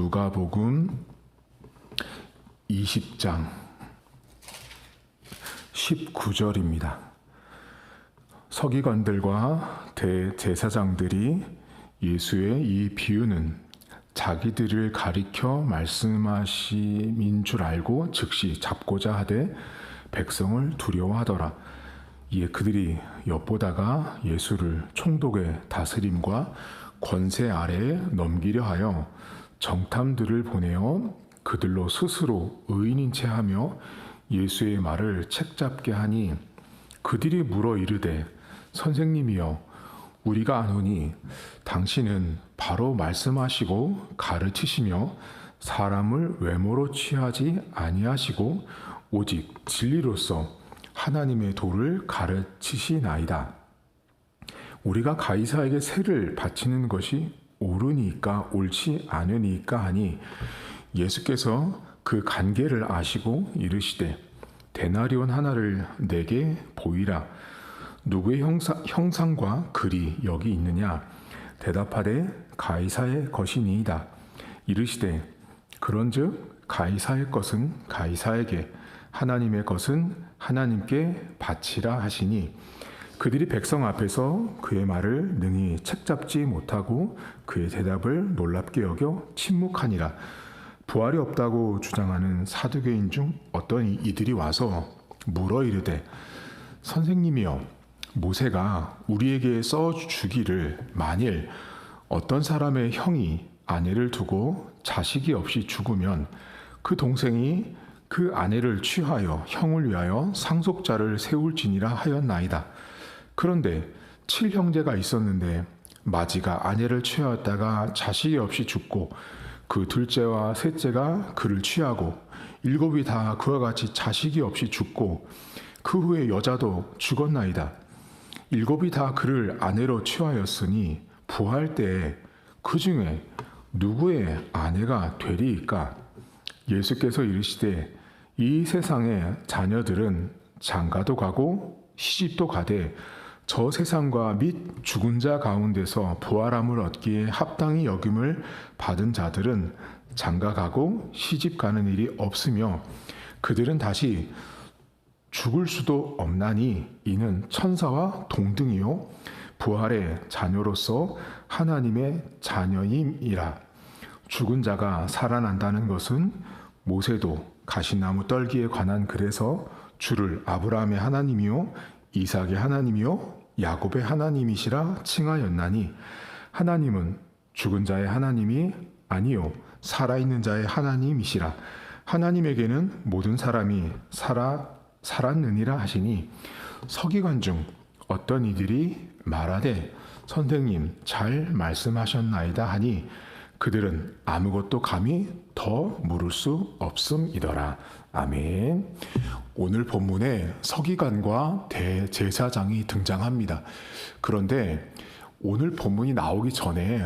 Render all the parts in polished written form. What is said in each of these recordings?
누가복음 20장 19절입니다. 서기관들과 대제사장들이 예수의 이 비유는 자기들을 가리켜 말씀하심인 줄 알고 즉시 잡고자 하되 백성을 두려워하더라. 이에 그들이 엿보다가 예수를 총독의 다스림과 권세 아래에 넘기려 하여 정탐들을 보내어 그들로 스스로 의인인 채 하며 예수의 말을 책잡게 하니 그들이 물어 이르되 선생님이여 우리가 아노니 당신은 바로 말씀하시고 가르치시며 사람을 외모로 취하지 아니하시고 오직 진리로서 하나님의 도를 가르치시나이다. 우리가 가이사에게 세를 바치는 것이 옳으니까 옳지 않으니까 하니 예수께서 그 관계를 아시고 이르시되 데나리온 하나를 내게 보이라. 누구의 형상과 글이 여기 있느냐? 대답하되 가이사의 것이니이다. 이르시되 그런즉 가이사의 것은 가이사에게 하나님의 것은 하나님께 바치라 하시니 그들이 백성 앞에서 그의 말을 능히 책잡지 못하고 그의 대답을 놀랍게 여겨 침묵하니라. 부활이 없다고 주장하는 사두개인 중 어떤 이들이 와서 물어 이르되 선생님이여 모세가 우리에게 써 주기를 만일 어떤 사람의 형이 아내를 두고 자식이 없이 죽으면 그 동생이 그 아내를 취하여 형을 위하여 상속자를 세울지니라 하였나이다. 그런데 7형제가 있었는데 마지가 아내를 취하였다가 자식이 없이 죽고 그 둘째와 셋째가 그를 취하고 7이 다 그와 같이 자식이 없이 죽고 그 후에 여자도 죽었나이다. 7이 다 그를 아내로 취하였으니 부활 때에 그 중에 누구의 아내가 되리이까? 예수께서 이르시되 이 세상의 자녀들은 장가도 가고 시집도 가되 저 세상과 및 죽은 자 가운데서 부활함을 얻기에 합당히 여김을 받은 자들은 장가 가고 시집 가는 일이 없으며 그들은 다시 죽을 수도 없나니 이는 천사와 동등이요 부활의 자녀로서 하나님의 자녀임이라. 죽은 자가 살아난다는 것은 모세도 가시나무 떨기에 관한 글에서 주를 아브라함의 하나님이요 이삭의 하나님이요 야곱의 하나님이시라 칭하였나니 하나님은 죽은 자의 하나님이 아니요 살아있는 자의 하나님이시라. 하나님에게는 모든 사람이 살았느니라 하시니 서기관 중 어떤 이들이 말하되 선생님 잘 말씀하셨나이다 하니 그들은 아무것도 감히 더 물을 수 없음이더라. 아멘. 오늘 본문에 서기관과 대제사장이 등장합니다. 그런데 오늘 본문이 나오기 전에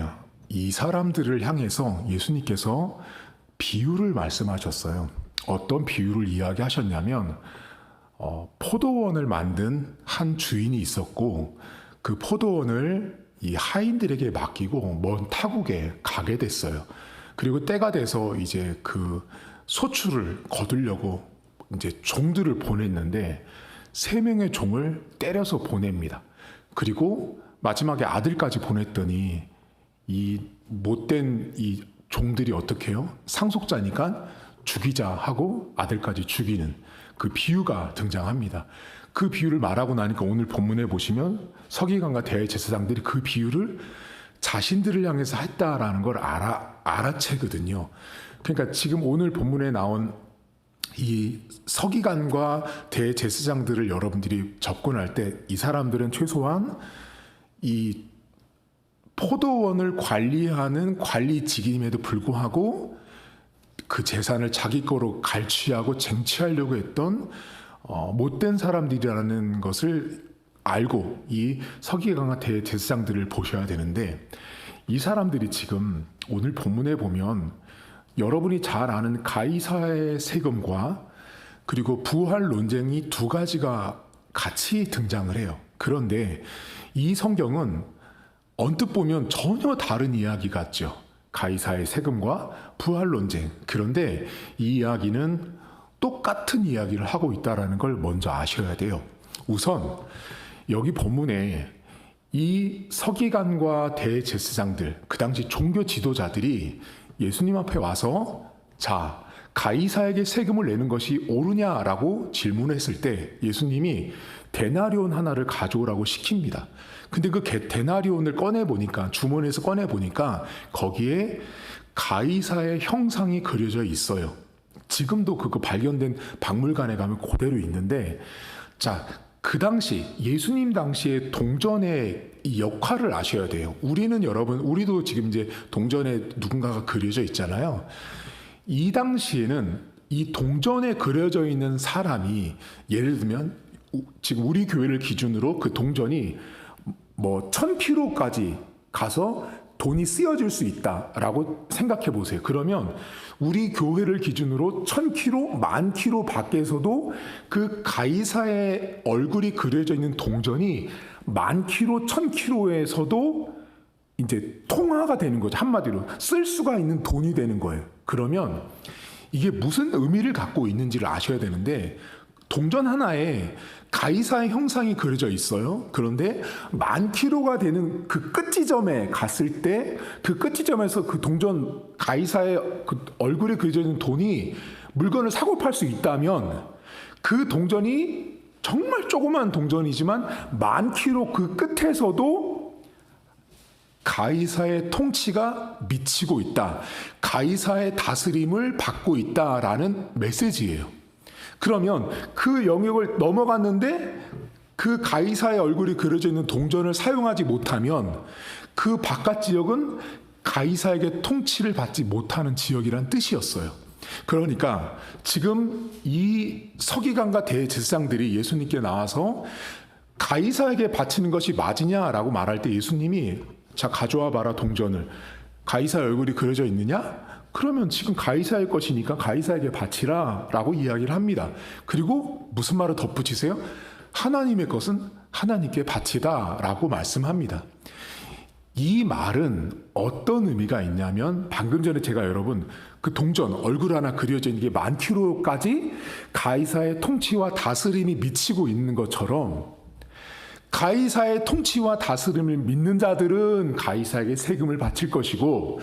이 사람들을 향해서 예수님께서 비유를 말씀하셨어요. 어떤 비유를 이야기하셨냐면 포도원을 만든 한 주인이 있었고 그 포도원을 이 하인들에게 맡기고 먼 타국에 가게 됐어요. 그리고 때가 돼서 이제 그 소출을 거두려고 이제 종들을 보냈는데 3명의 종을 때려서 보냅니다. 그리고 마지막에 아들까지 보냈더니 이 못된 이 종들이 어떻게 해요? 상속자니까 죽이자 하고 아들까지 죽이는 그 비유가 등장합니다. 그 비유를 말하고 나니까 오늘 본문에 보시면 서기관과 대제사장들이 그 비유를 자신들을 향해서 했다라는 걸 알아채거든요. 그러니까 지금 오늘 본문에 나온 이 서기관과 대제사장들을 여러분들이 접근할 때 이 사람들은 최소한 이 포도원을 관리하는 관리직임에도 불구하고 그 재산을 자기 거로 갈취하고 쟁취하려고 했던 못된 사람들이라는 것을 알고 이 서기관과 대제사장들을 보셔야 되는데 이 사람들이 지금 오늘 본문에 보면 여러분이 잘 아는 가이사의 세금과 그리고 부활 논쟁이 두 가지가 같이 등장을 해요. 그런데 이 성경은 언뜻 보면 전혀 다른 이야기 같죠. 가이사의 세금과 부활 논쟁. 그런데 이 이야기는 똑같은 이야기를 하고 있다는 걸 먼저 아셔야 돼요. 우선 여기 본문에 이 서기관과 대제사장들, 그 당시 종교 지도자들이 예수님 앞에 와서 자, 가이사에게 세금을 내는 것이 옳으냐라고 질문했을 때 예수님이 데나리온 하나를 가져오라고 시킵니다. 근데 그 데나리온을 꺼내보니까, 주머니에서 꺼내보니까 거기에 가이사의 형상이 그려져 있어요. 지금도 그거 발견된 박물관에 가면 그대로 있는데, 자, 그 당시 예수님 당시에 동전의 이 역할을 아셔야 돼요. 우리도 지금 이제 동전에 누군가가 그려져 있잖아요. 이 당시에는 이 동전에 그려져 있는 사람이, 예를 들면 지금 우리 교회를 기준으로 그 동전이 뭐 1000kg까지 가서 돈이 쓰여질 수 있다라고 생각해 보세요. 그러면 우리 교회를 기준으로 1000kg, 10,000kg 밖에서도 그 가이사의 얼굴이 그려져 있는 동전이 10,000kg, 1000kg에서도 이제 통화가 되는 거죠. 한마디로 쓸 수가 있는 돈이 되는 거예요. 그러면 이게 무슨 의미를 갖고 있는지를 아셔야 되는데, 동전 하나에 가이사의 형상이 그려져 있어요. 그런데 10,000kg가 되는 그 끝지점에 갔을 때, 그 끝지점에서 그 동전, 가이사의 그 얼굴이 그려져 있는 돈이 물건을 사고 팔 수 있다면, 그 동전이 정말 조그만 동전이지만 10,000kg 그 끝에서도 가이사의 통치가 미치고 있다, 가이사의 다스림을 받고 있다라는 메시지예요. 그러면 그 영역을 넘어갔는데 그 가이사의 얼굴이 그려져 있는 동전을 사용하지 못하면 그 바깥 지역은 가이사에게 통치를 받지 못하는 지역이란 뜻이었어요. 그러니까 지금 이 서기관과 대제사장들이 예수님께 나와서 가이사에게 바치는 것이 맞으냐라고 말할 때 예수님이 자, 가져와 봐라 동전을. 가이사의 얼굴이 그려져 있느냐? 그러면 지금 가이사의 것이니까 가이사에게 바치라 라고 이야기를 합니다. 그리고 무슨 말을 덧붙이세요? 하나님의 것은 하나님께 바치다 라고 말씀합니다. 이 말은 어떤 의미가 있냐면, 방금 전에 제가 여러분 그 동전 얼굴 하나 그려져 있는 게 10,000kg까지 가이사의 통치와 다스림이 미치고 있는 것처럼, 가이사의 통치와 다스림을 믿는 자들은 가이사에게 세금을 바칠 것이고,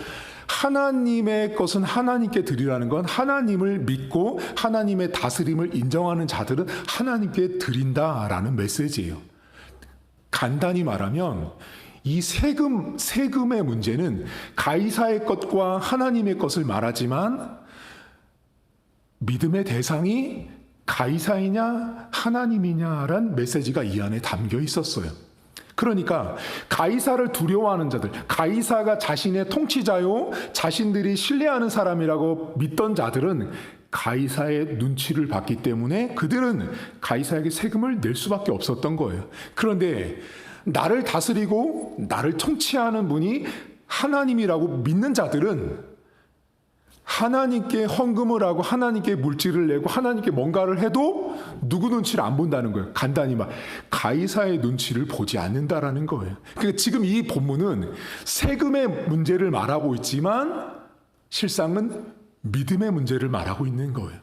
하나님의 것은 하나님께 드리라는 건 하나님을 믿고 하나님의 다스림을 인정하는 자들은 하나님께 드린다라는 메시지예요. 간단히 말하면 이 세금의 문제는 가이사의 것과 하나님의 것을 말하지만, 믿음의 대상이 가이사이냐 하나님이냐란 메시지가 이 안에 담겨 있었어요. 그러니까 가이사를 두려워하는 자들, 가이사가 자신의 통치자요 자신들이 신뢰하는 사람이라고 믿던 자들은 가이사의 눈치를 봤기 때문에 그들은 가이사에게 세금을 낼 수밖에 없었던 거예요. 그런데 나를 다스리고 나를 통치하는 분이 하나님이라고 믿는 자들은 하나님께 헌금을 하고 하나님께 물질을 내고 하나님께 뭔가를 해도 누구 눈치를 안 본다는 거예요. 간단히 말, 가이사의 눈치를 보지 않는다라는 거예요. 그러니까 지금 이 본문은 세금의 문제를 말하고 있지만 실상은 믿음의 문제를 말하고 있는 거예요.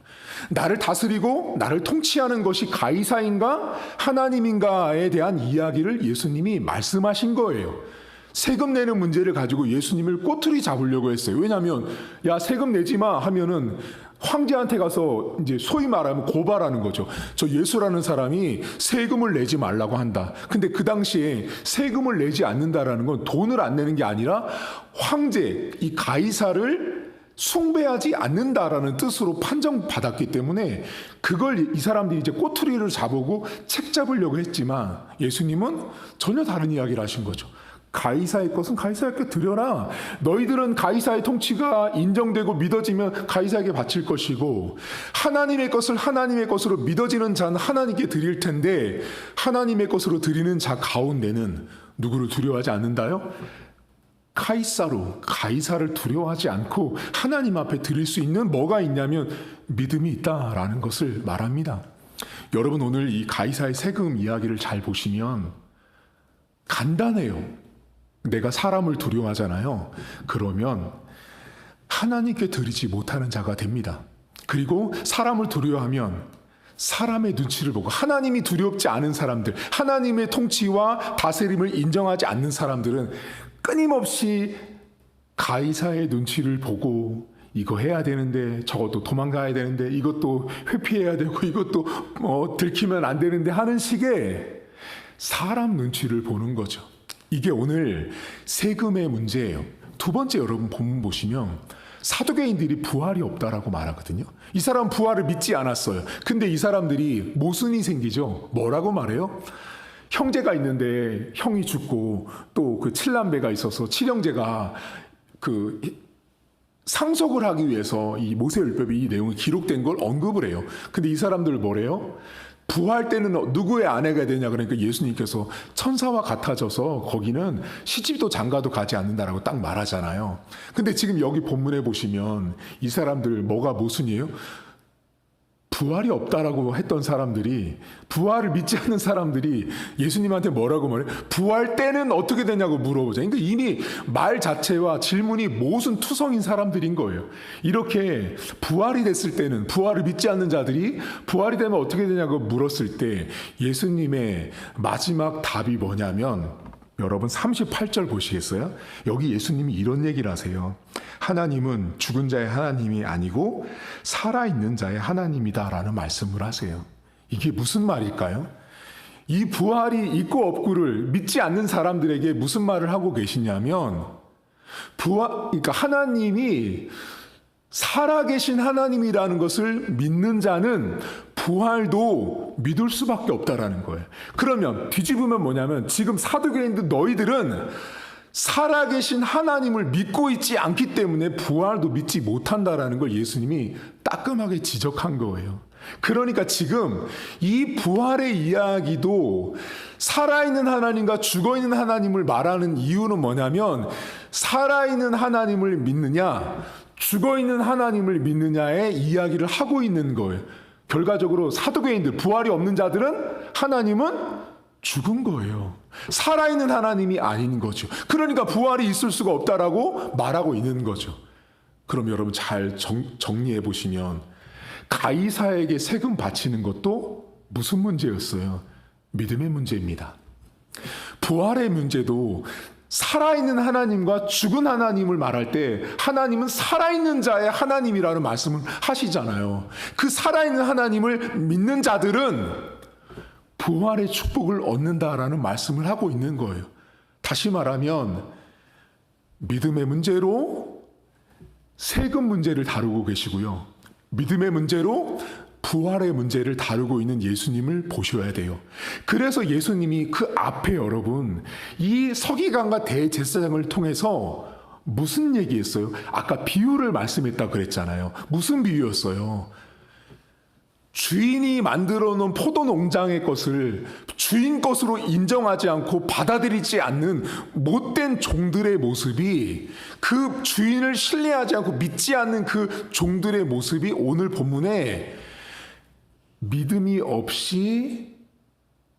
나를 다스리고 나를 통치하는 것이 가이사인가 하나님인가에 대한 이야기를 예수님이 말씀하신 거예요. 세금 내는 문제를 가지고 예수님을 꼬투리 잡으려고 했어요. 왜냐하면 야, 세금 내지 마 하면은 황제한테 가서 이제 소위 말하면 고발하는 거죠. 저 예수라는 사람이 세금을 내지 말라고 한다. 근데 그 당시에 세금을 내지 않는다라는 건 돈을 안 내는 게 아니라 황제, 이 가이사를 숭배하지 않는다라는 뜻으로 판정받았기 때문에 그걸 이 사람들이 이제 꼬투리를 잡고 책 잡으려고 했지만 예수님은 전혀 다른 이야기를 하신 거죠. 가이사의 것은 가이사에게 드려라. 너희들은 가이사의 통치가 인정되고 믿어지면 가이사에게 바칠 것이고, 하나님의 것을 하나님의 것으로 믿어지는 자는 하나님께 드릴 텐데, 하나님의 것으로 드리는 자 가운데는 누구를 두려워하지 않는다요? 가이사를 두려워하지 않고 하나님 앞에 드릴 수 있는 뭐가 있냐면 믿음이 있다라는 것을 말합니다. 여러분, 오늘 이 가이사의 세금 이야기를 잘 보시면 간단해요. 내가 사람을 두려워하잖아요. 그러면 하나님께 드리지 못하는 자가 됩니다. 그리고 사람을 두려워하면 사람의 눈치를 보고, 하나님이 두렵지 않은 사람들, 하나님의 통치와 다스림을 인정하지 않는 사람들은 끊임없이 가이사의 눈치를 보고 이거 해야 되는데, 저것도 도망가야 되는데, 이것도 회피해야 되고, 이것도 들키면 안 되는데 하는 식의 사람 눈치를 보는 거죠. 이게 오늘 세금의 문제예요. 두 번째, 여러분 본문 보시면 사두개인들이 부활이 없다라고 말하거든요. 이 사람은 부활을 믿지 않았어요. 근데 이 사람들이 모순이 생기죠. 뭐라고 말해요? 형제가 있는데 형이 죽고 또 그 칠남배가 있어서 칠형제가 그 상속을 하기 위해서 이 모세율법이 이 내용이 기록된 걸 언급을 해요. 근데 이 사람들 뭐래요? 부활 때는 누구의 아내가 되냐, 그러니까 예수님께서 천사와 같아져서 거기는 시집도 장가도 가지 않는다라고 딱 말하잖아요. 근데 지금 여기 본문에 보시면 이 사람들 뭐가 모순이에요? 부활이 없다라고 했던 사람들이, 부활을 믿지 않는 사람들이 예수님한테 뭐라고 말해요? 부활 때는 어떻게 되냐고 물어보죠. 그러니까 이미 말 자체와 질문이 모순 투성인 사람들인 거예요. 이렇게 부활이 됐을 때는, 부활을 믿지 않는 자들이 부활이 되면 어떻게 되냐고 물었을 때 예수님의 마지막 답이 뭐냐면, 여러분 38절 보시겠어요? 여기 예수님이 이런 얘기를 하세요. 하나님은 죽은 자의 하나님이 아니고 살아있는 자의 하나님이다라는 말씀을 하세요. 이게 무슨 말일까요? 이 부활이 있고 없고를 믿지 않는 사람들에게 무슨 말을 하고 계시냐면, 그러니까 하나님이 살아계신 하나님이라는 것을 믿는 자는 부활도 믿을 수밖에 없다라는 거예요. 그러면 뒤집으면 뭐냐면, 지금 사두개인들 너희들은 살아계신 하나님을 믿고 있지 않기 때문에 부활도 믿지 못한다라는 걸 예수님이 따끔하게 지적한 거예요. 그러니까 지금 이 부활의 이야기도 살아있는 하나님과 죽어있는 하나님을 말하는 이유는 뭐냐면, 살아있는 하나님을 믿느냐 죽어있는 하나님을 믿느냐의 이야기를 하고 있는 거예요. 결과적으로 사두개인들, 부활이 없는 자들은 하나님은 죽은 거예요. 살아있는 하나님이 아닌 거죠. 그러니까 부활이 있을 수가 없다라고 말하고 있는 거죠. 그럼 여러분 잘 정리해 보시면, 가이사에게 세금 바치는 것도 무슨 문제였어요? 믿음의 문제입니다. 부활의 문제도 살아있는 하나님과 죽은 하나님을 말할 때 하나님은 살아있는 자의 하나님이라는 말씀을 하시잖아요. 그 살아있는 하나님을 믿는 자들은 부활의 축복을 얻는다라는 말씀을 하고 있는 거예요. 다시 말하면 믿음의 문제로 세금 문제를 다루고 계시고요, 믿음의 문제로 부활의 문제를 다루고 있는 예수님을 보셔야 돼요. 그래서 예수님이 그 앞에, 여러분, 이 서기관과 대제사장을 통해서 무슨 얘기했어요? 아까 비유를 말씀했다고 그랬잖아요. 무슨 비유였어요? 주인이 만들어 놓은 포도 농장의 것을 주인 것으로 인정하지 않고 받아들이지 않는 못된 종들의 모습이, 그 주인을 신뢰하지 않고 믿지 않는 그 종들의 모습이 오늘 본문에 믿음이 없이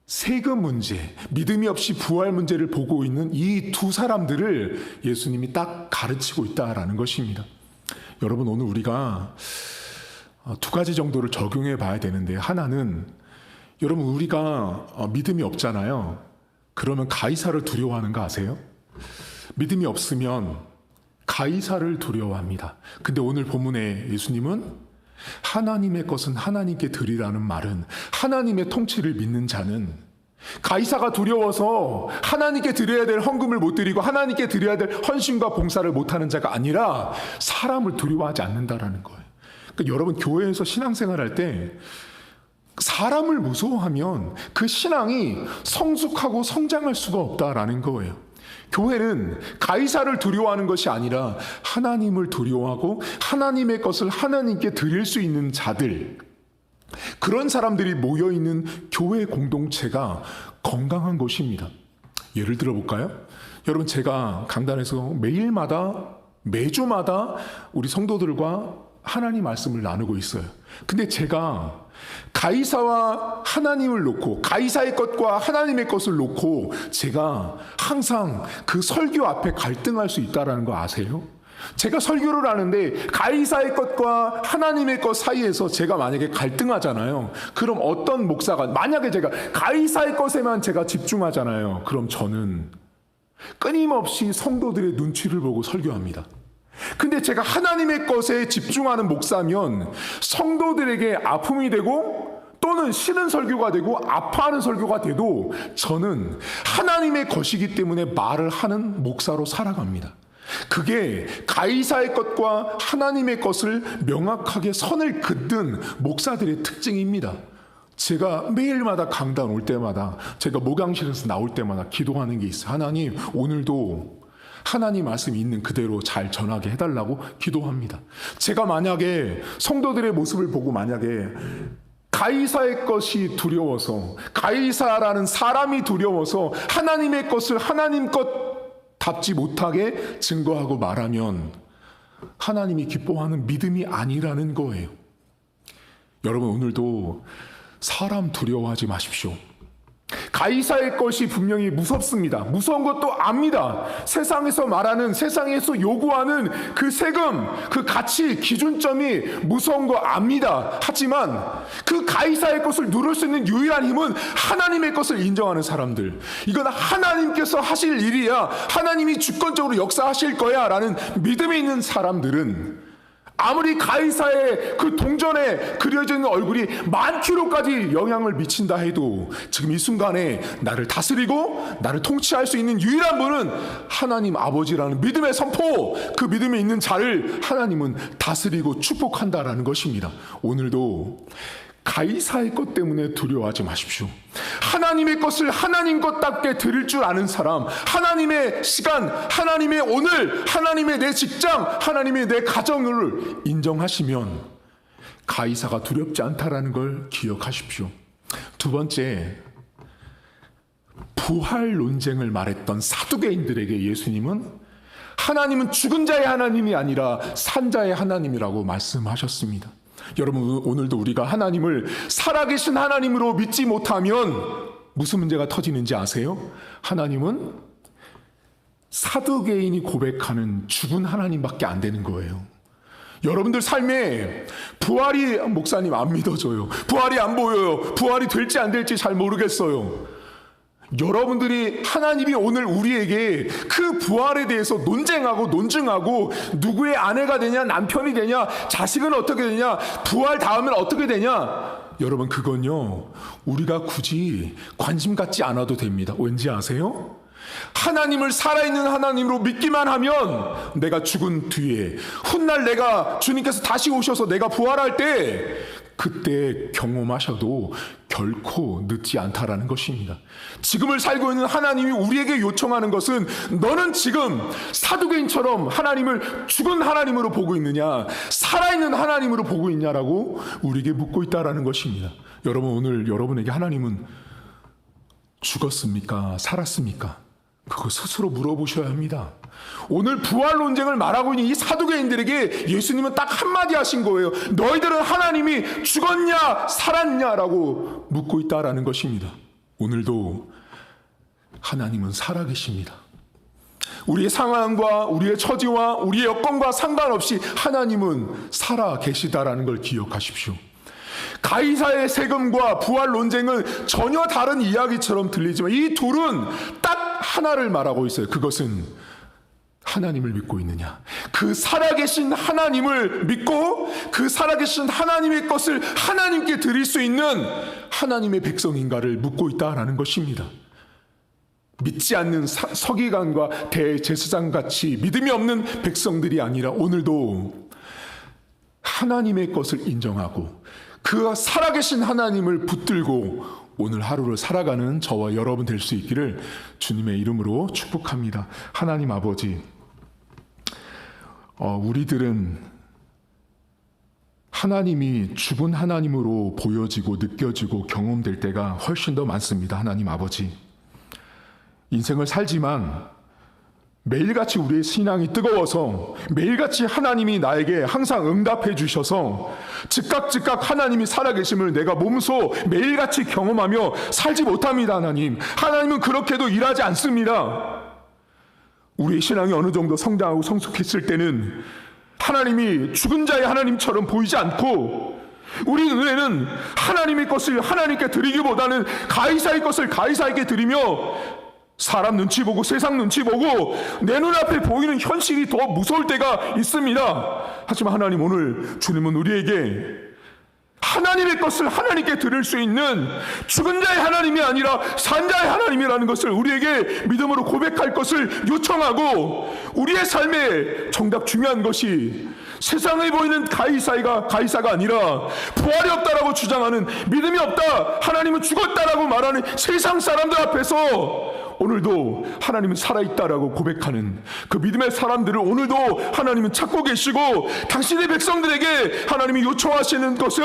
세금 문제, 믿음이 없이 부활 문제를 보고 있는 이 두 사람들을 예수님이 딱 가르치고 있다라는 것입니다. 여러분, 오늘 우리가 두 가지 정도를 적용해 봐야 되는데, 하나는, 여러분 우리가 믿음이 없잖아요. 그러면 가이사를 두려워하는 거 아세요? 믿음이 없으면 가이사를 두려워합니다. 근데 오늘 본문에 예수님은 하나님의 것은 하나님께 드리라는 말은, 하나님의 통치를 믿는 자는 가이사가 두려워서 하나님께 드려야 될 헌금을 못 드리고 하나님께 드려야 될 헌신과 봉사를 못하는 자가 아니라 사람을 두려워하지 않는다라는 거예요. 그러니까 여러분, 교회에서 신앙생활할 때 사람을 무서워하면 그 신앙이 성숙하고 성장할 수가 없다라는 거예요. 교회는 가이사를 두려워하는 것이 아니라 하나님을 두려워하고 하나님의 것을 하나님께 드릴 수 있는 자들, 그런 사람들이 모여있는 교회 공동체가 건강한 것입니다. 예를 들어 볼까요? 여러분, 제가 강단에서 매주마다 우리 성도들과 하나님 말씀을 나누고 있어요. 근데 제가 가이사와 하나님을 놓고, 가이사의 것과 하나님의 것을 놓고 제가 항상 그 설교 앞에 갈등할 수 있다는 거 아세요? 제가 설교를 하는데 가이사의 것과 하나님의 것 사이에서 제가 만약에 갈등하잖아요. 그럼 어떤 목사가, 만약에 제가 가이사의 것에만 제가 집중하잖아요. 그럼 저는 끊임없이 성도들의 눈치를 보고 설교합니다. 근데 제가 하나님의 것에 집중하는 목사면 성도들에게 아픔이 되고 또는 싫은 설교가 되고 아파하는 설교가 돼도 저는 하나님의 것이기 때문에 말을 하는 목사로 살아갑니다. 그게 가이사의 것과 하나님의 것을 명확하게 선을 긋는 목사들의 특징입니다. 제가 매일마다 강단 올 때마다, 제가 목양실에서 나올 때마다 기도하는 게 있어요. 하나님, 오늘도 하나님 말씀이 있는 그대로 잘 전하게 해달라고 기도합니다. 제가 만약에 성도들의 모습을 보고 만약에 가이사의 것이 두려워서, 가이사라는 사람이 두려워서 하나님의 것을 하나님 것답지 못하게 증거하고 말하면 하나님이 기뻐하는 믿음이 아니라는 거예요. 여러분, 오늘도 사람 두려워하지 마십시오. 가이사의 것이 분명히 무섭습니다. 무서운 것도 압니다. 세상에서 말하는, 세상에서 요구하는 그 세금, 그 가치 기준점이 무서운 거 압니다. 하지만 그 가이사의 것을 누를 수 있는 유일한 힘은 하나님의 것을 인정하는 사람들. 이건 하나님께서 하실 일이야, 하나님이 주권적으로 역사하실 거야 라는 믿음이 있는 사람들은 아무리 가이사의 그 동전에 그려져 있는 얼굴이 10,000km까지 영향을 미친다 해도 지금 이 순간에 나를 다스리고 나를 통치할 수 있는 유일한 분은 하나님 아버지라는 믿음의 선포, 그 믿음에 있는 자를 하나님은 다스리고 축복한다라는 것입니다. 오늘도 가이사의 것 때문에 두려워하지 마십시오. 하나님의 것을 하나님 것답게 드릴 줄 아는 사람, 하나님의 시간, 하나님의 오늘, 하나님의 내 직장, 하나님의 내 가정을 인정하시면 가이사가 두렵지 않다라는 걸 기억하십시오. 두 번째, 부활 논쟁을 말했던 사두개인들에게 예수님은 하나님은 죽은 자의 하나님이 아니라 산 자의 하나님이라고 말씀하셨습니다. 여러분, 오늘도 우리가 하나님을 살아계신 하나님으로 믿지 못하면 무슨 문제가 터지는지 아세요? 하나님은 사두개인이 고백하는 죽은 하나님밖에 안 되는 거예요. 여러분들 삶에 부활이, 목사님 안 믿어져요, 부활이 안 보여요, 부활이 될지 안 될지 잘 모르겠어요. 여러분들이, 하나님이 오늘 우리에게 그 부활에 대해서 논쟁하고 논증하고 누구의 아내가 되냐, 남편이 되냐, 자식은 어떻게 되냐, 부활 다음엔 어떻게 되냐, 여러분 그건요 우리가 굳이 관심 갖지 않아도 됩니다. 왠지 아세요? 하나님을 살아있는 하나님으로 믿기만 하면 내가 죽은 뒤에 훗날 내가 주님께서 다시 오셔서 내가 부활할 때 그때 경험하셔도 결코 늦지 않다라는 것입니다. 지금을 살고 있는 하나님이 우리에게 요청하는 것은 너는 지금 사두개인처럼 하나님을 죽은 하나님으로 보고 있느냐, 살아있는 하나님으로 보고 있냐라고 우리에게 묻고 있다라는 것입니다. 여러분, 오늘 여러분에게 하나님은 죽었습니까? 살았습니까? 그거 스스로 물어보셔야 합니다. 오늘 부활 논쟁을 말하고 있는 이 사두개인들에게 예수님은 딱 한마디 하신 거예요. 너희들은 하나님이 죽었냐 살았냐라고 묻고 있다라는 것입니다. 오늘도 하나님은 살아계십니다. 우리의 상황과 우리의 처지와 우리의 여건과 상관없이 하나님은 살아계시다라는 걸 기억하십시오. 가이사의 세금과 부활 논쟁은 전혀 다른 이야기처럼 들리지만 이 둘은 딱 하나를 말하고 있어요. 그것은 하나님을 믿고 있느냐, 그 살아계신 하나님을 믿고 그 살아계신 하나님의 것을 하나님께 드릴 수 있는 하나님의 백성인가를 묻고 있다라는 것입니다. 믿지 않는 서기관과 대제사장같이 믿음이 없는 백성들이 아니라 오늘도 하나님의 것을 인정하고 그 살아계신 하나님을 붙들고 오늘 하루를 살아가는 저와 여러분 될 수 있기를 주님의 이름으로 축복합니다. 하나님 아버지, 우리들은 하나님이 죽은 하나님으로 보여지고 느껴지고 경험될 때가 훨씬 더 많습니다. 하나님 아버지, 인생을 살지만 매일같이 우리의 신앙이 뜨거워서 매일같이 하나님이 나에게 항상 응답해 주셔서 즉각 하나님이 살아계심을 내가 몸소 매일같이 경험하며 살지 못합니다. 하나님은 그렇게도 일하지 않습니다. 우리의 신앙이 어느 정도 성장하고 성숙했을 때는 하나님이 죽은 자의 하나님처럼 보이지 않고 우리 눈에는 하나님의 것을 하나님께 드리기보다는 가이사의 것을 가이사에게 드리며 사람 눈치 보고 세상 눈치 보고 내 눈앞에 보이는 현실이 더 무서울 때가 있습니다. 하지만 하나님, 오늘 주님은 우리에게 하나님의 것을 하나님께 드릴 수 있는 죽은 자의 하나님이 아니라 산 자의 하나님이라는 것을 우리에게 믿음으로 고백할 것을 요청하고, 우리의 삶에 정작 중요한 것이 세상에 보이는 가이사가 아니라 부활이 없다라고 주장하는, 믿음이 없다, 하나님은 죽었다라고 말하는 세상 사람들 앞에서 오늘도 하나님은 살아있다라고 고백하는 그 믿음의 사람들을 오늘도 하나님은 찾고 계시고, 당신의 백성들에게 하나님이 요청하시는 것은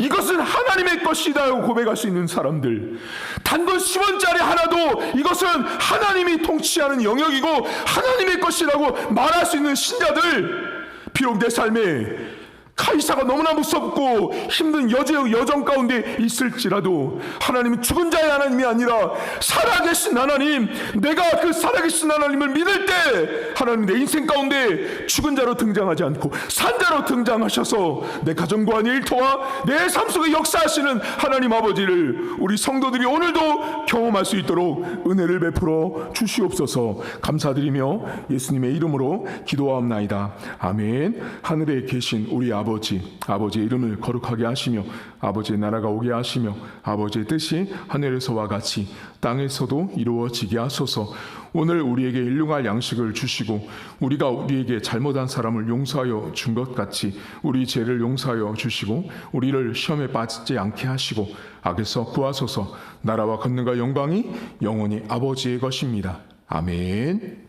이것은 하나님의 것이다라고 고백할 수 있는 사람들, 단돈 10원짜리 하나도 이것은 하나님이 통치하는 영역이고 하나님의 것이라고 말할 수 있는 신자들, 비록 내 삶에 가이사가 너무나 무섭고 힘든 여정 가운데 있을지라도 하나님은 죽은 자의 하나님이 아니라 살아계신 하나님, 내가 그 살아계신 하나님을 믿을 때 하나님 내 인생 가운데 죽은 자로 등장하지 않고 산 자로 등장하셔서 내 가정과 내 일터와 내 삶 속에 역사하시는 하나님 아버지를 우리 성도들이 오늘도 경험할 수 있도록 은혜를 베풀어 주시옵소서. 감사드리며 예수님의 이름으로 기도하옵나이다. 아멘. 하늘에 계신 우리 아버지의 이름을 거룩하게 하시며 아버지의 나라가 오게 하시며 아버지의 뜻이 하늘에서와 같이 땅에서도 이루어지게 하소서. 오늘 우리에게 일용할 양식을 주시고 우리가 우리에게 잘못한 사람을 용서하여 준 것 같이 우리 죄를 용서하여 주시고 우리를 시험에 빠지지 않게 하시고 악에서 구하소서. 나라와 권능과 영광이 영원히 아버지의 것입니다. 아멘.